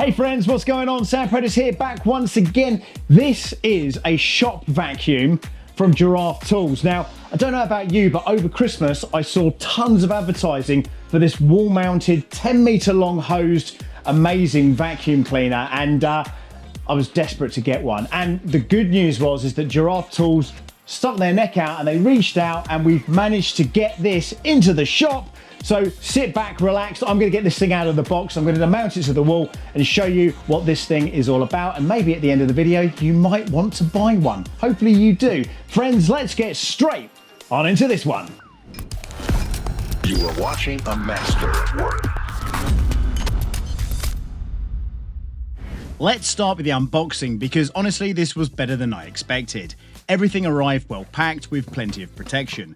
Hey friends, what's going on? Sam Prentice here, back once again. This is a shop vacuum from Giraffe Tools. Now, I don't know about you, but over Christmas, I saw tons of advertising for this wall-mounted, 10-meter long hosed, amazing vacuum cleaner, and I was desperate to get one. And the good news is that Giraffe Tools stuck their neck out and they reached out, and we've managed to get this into the shop. So sit back, relax. I'm gonna get this thing out of the box. I'm gonna mount it to the wall and show you what this thing is all about. And maybe at the end of the video, you might want to buy one. Hopefully you do. Friends, let's get straight on into this one. You are watching a master at work. Let's start with the unboxing, because honestly, this was better than I expected. Everything arrived well packed with plenty of protection.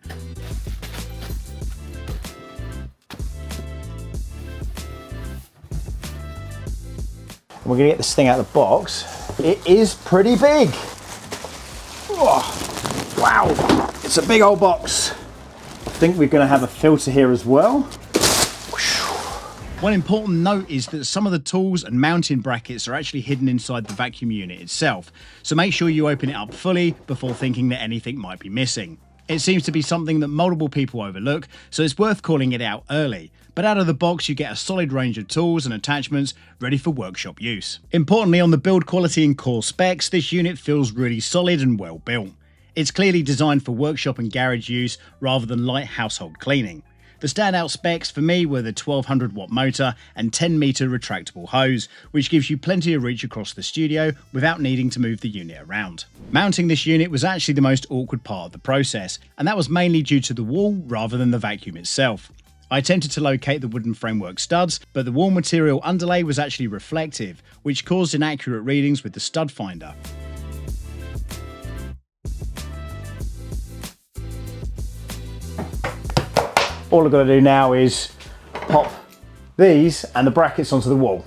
We're gonna get this thing out of the box. It is pretty big. Oh, wow, it's a big old box. I think we're gonna have a filter here as well. One important note is that some of the tools and mounting brackets are actually hidden inside the vacuum unit itself, so make sure you open it up fully before thinking that anything might be missing. It seems to be something that multiple people overlook, so it's worth calling it out early. But out of the box, you get a solid range of tools and attachments ready for workshop use. Importantly, on the build quality and core specs, this unit feels really solid and well built. It's clearly designed for workshop and garage use rather than light household cleaning. The standout specs for me were the 1200 watt motor and 10-meter retractable hose, which gives you plenty of reach across the studio without needing to move the unit around. Mounting this unit was actually the most awkward part of the process, and that was mainly due to the wall rather than the vacuum itself. I attempted to locate the wooden framework studs, but the wall material underlay was actually reflective, which caused inaccurate readings with the stud finder. All I've got to do now is pop these and the brackets onto the wall.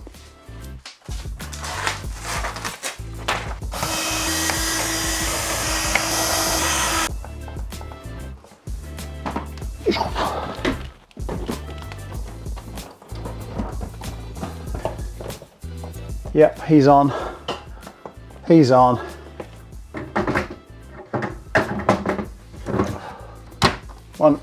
Yep, he's on. He's on. One.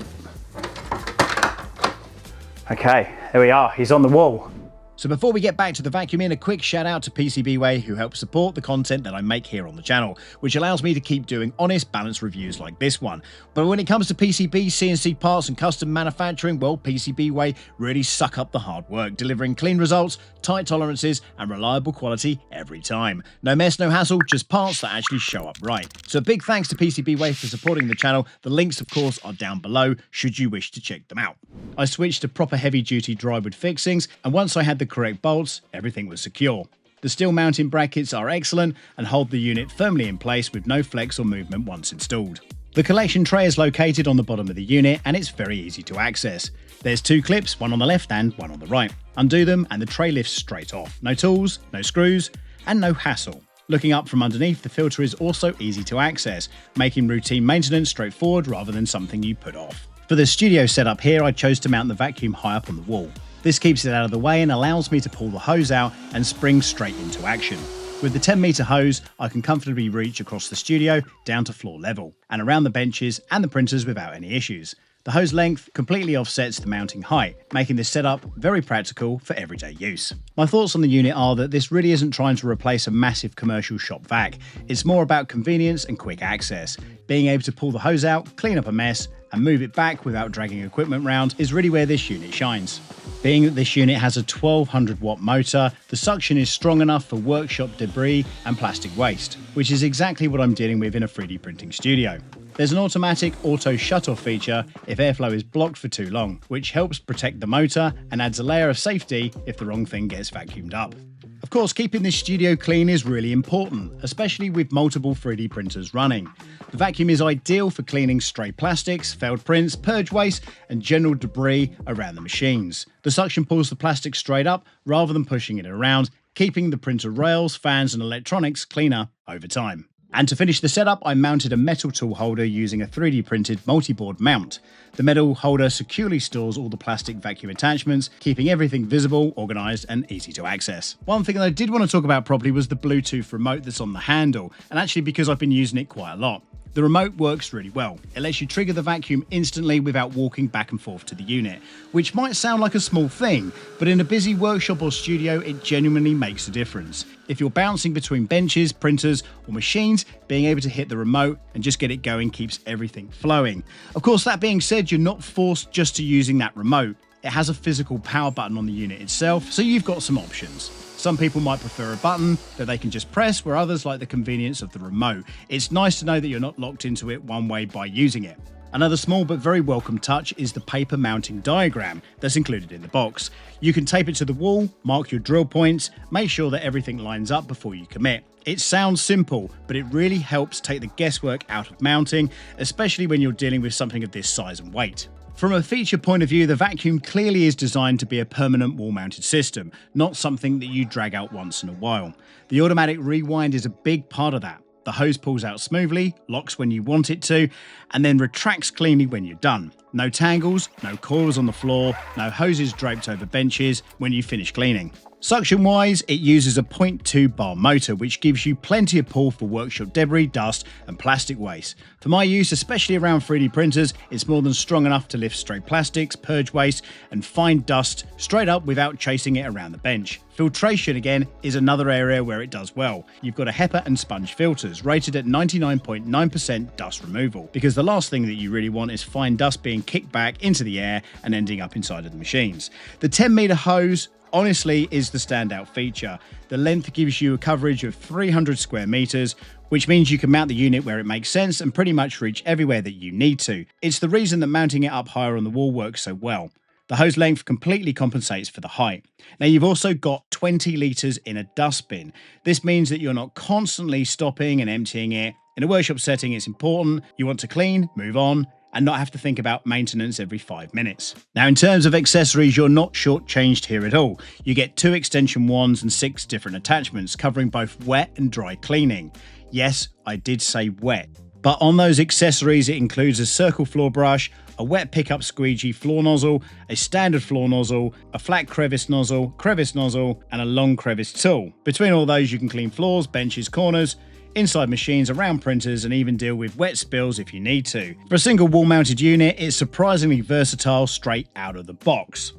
Okay, there we are, he's on the wall. So before we get back to the vacuuming, a quick shout out to PCBWay, who helps support the content that I make here on the channel, which allows me to keep doing honest, balanced reviews like this one. But when it comes to PCB, CNC parts and custom manufacturing, well, PCBWay really suck up the hard work, delivering clean results, tight tolerances and reliable quality every time. No mess, no hassle, just parts that actually show up right. So a big thanks to PCBWay for supporting the channel. The links, of course, are down below should you wish to check them out. I switched to proper heavy-duty drywood fixings, and once I had the correct bolts, everything was secure. The steel mounting brackets are excellent and hold the unit firmly in place with no flex or movement once installed. The collection tray is located on the bottom of the unit, and it's very easy to access. There's two clips, one on the left and one on the right. Undo them and the tray lifts straight off. No tools, no screws, and no hassle. Looking up from underneath, the filter is also easy to access, making routine maintenance straightforward rather than something you put off. For the studio setup here, I chose to mount the vacuum high up on the wall. This keeps it out of the way and allows me to pull the hose out and spring straight into action. With the 10-meter hose, I can comfortably reach across the studio down to floor level and around the benches and the printers without any issues. The hose length completely offsets the mounting height, making this setup very practical for everyday use. My thoughts on the unit are that this really isn't trying to replace a massive commercial shop vac. It's more about convenience and quick access. Being able to pull the hose out, clean up a mess, and move it back without dragging equipment around is really where this unit shines. Being that this unit has a 1200 watt motor, the suction is strong enough for workshop debris and plastic waste, which is exactly what I'm dealing with in a 3D printing studio. There's an automatic auto shut-off feature if airflow is blocked for too long, which helps protect the motor and adds a layer of safety if the wrong thing gets vacuumed up. Of course, keeping this studio clean is really important, especially with multiple 3D printers running. The vacuum is ideal for cleaning stray plastics, failed prints, purge waste, and general debris around the machines. The suction pulls the plastic straight up rather than pushing it around, keeping the printer rails, fans, and electronics cleaner over time. And to finish the setup, I mounted a metal tool holder using a 3D printed multi-board mount. The metal holder securely stores all the plastic vacuum attachments, keeping everything visible, organised and easy to access. One thing that I did want to talk about properly was the Bluetooth remote that's on the handle, and actually because I've been using it quite a lot. The remote works really well. It lets you trigger the vacuum instantly without walking back and forth to the unit, which might sound like a small thing, but in a busy workshop or studio, it genuinely makes a difference. If you're bouncing between benches, printers, or machines, being able to hit the remote and just get it going keeps everything flowing. Of course, that being said, you're not forced just to using that remote. It has a physical power button on the unit itself, so you've got some options. Some people might prefer a button that they can just press, where others like the convenience of the remote. It's nice to know that you're not locked into it one way by using it. Another small but very welcome touch is the paper mounting diagram that's included in the box. You can tape it to the wall, mark your drill points, make sure that everything lines up before you commit. It sounds simple, but it really helps take the guesswork out of mounting, especially when you're dealing with something of this size and weight. From a feature point of view, the vacuum clearly is designed to be a permanent wall-mounted system, not something that you drag out once in a while. The automatic rewind is a big part of that. The hose pulls out smoothly, locks when you want it to, and then retracts cleanly when you're done. No tangles, no coils on the floor, no hoses draped over benches when you finish cleaning. Suction-wise, it uses a 0.2 bar motor, which gives you plenty of pull for workshop debris, dust, and plastic waste. For my use, especially around 3D printers, it's more than strong enough to lift stray plastics, purge waste, and fine dust straight up without chasing it around the bench. Filtration, again, is another area where it does well. You've got a HEPA and sponge filters, rated at 99.9% dust removal, because the last thing that you really want is fine dust being kicked back into the air and ending up inside of the machines. The 10-meter hose honestly is the standout feature. The length gives you a coverage of 300 square meters, which means you can mount the unit where it makes sense and pretty much reach everywhere that you need to. It's the reason that mounting it up higher on the wall works so well. The hose length completely compensates for the height. Now you've also got 20 litres in a dustbin. This means that you're not constantly stopping and emptying it. In a workshop setting, it's important. You want to clean, move on, and not have to think about maintenance every 5 minutes. Now in terms of accessories, you're not shortchanged here at all. You get 2 extension wands and 6 different attachments covering both wet and dry cleaning. Yes, I did say wet. But on those accessories, it includes a circle floor brush, a wet pickup squeegee floor nozzle, a standard floor nozzle, a flat crevice nozzle, and a long crevice tool. Between all those, you can clean floors, benches, corners, inside machines, around printers, and even deal with wet spills if you need to. For a single wall-mounted unit, it's surprisingly versatile straight out of the box.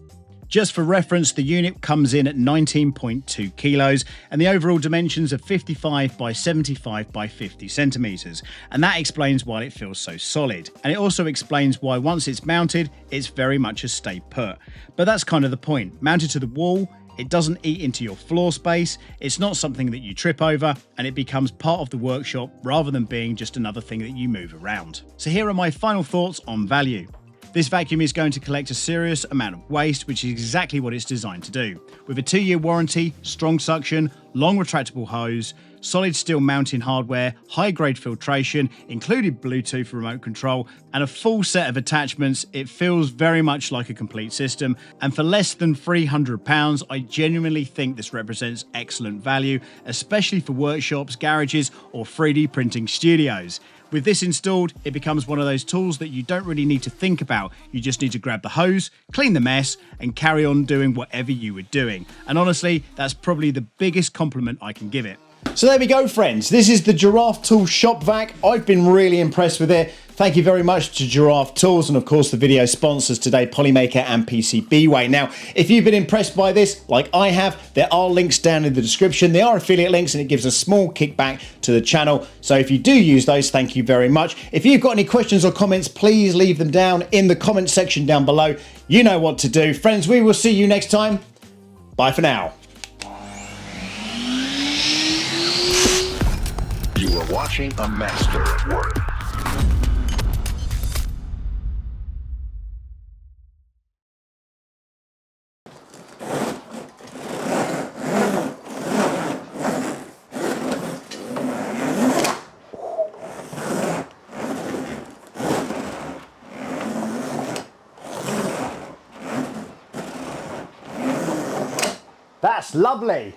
Just for reference, the unit comes in at 19.2 kilos and the overall dimensions are 55 by 75 by 50 centimeters. And that explains why it feels so solid. And it also explains why once it's mounted, it's very much a stay put. But that's kind of the point. Mounted to the wall, it doesn't eat into your floor space, it's not something that you trip over, and it becomes part of the workshop rather than being just another thing that you move around. So here are my final thoughts on value. This vacuum is going to collect a serious amount of waste, which is exactly what it's designed to do. With a 2-year warranty, strong suction, long retractable hose, solid steel mounting hardware, high-grade filtration, including Bluetooth remote control, and a full set of attachments, it feels very much like a complete system. And for less than £300, I genuinely think this represents excellent value, especially for workshops, garages, or 3D printing studios. With this installed, it becomes one of those tools that you don't really need to think about. You just need to grab the hose, clean the mess, and carry on doing whatever you were doing. And honestly, that's probably the biggest compliment I can give it. So there we go, friends. This is the Giraffe Tools shop vac. I've been really impressed with it. Thank you very much to Giraffe Tools and of course the video sponsors today, Polymaker and PCBWay. Now, if you've been impressed by this, like I have, there are links down in the description. They are affiliate links and it gives a small kickback to the channel. So if you do use those, thank you very much. If you've got any questions or comments, please leave them down in the comment section down below. You know what to do. Friends, we will see you next time. Bye for now. You are watching a master at work. That's lovely.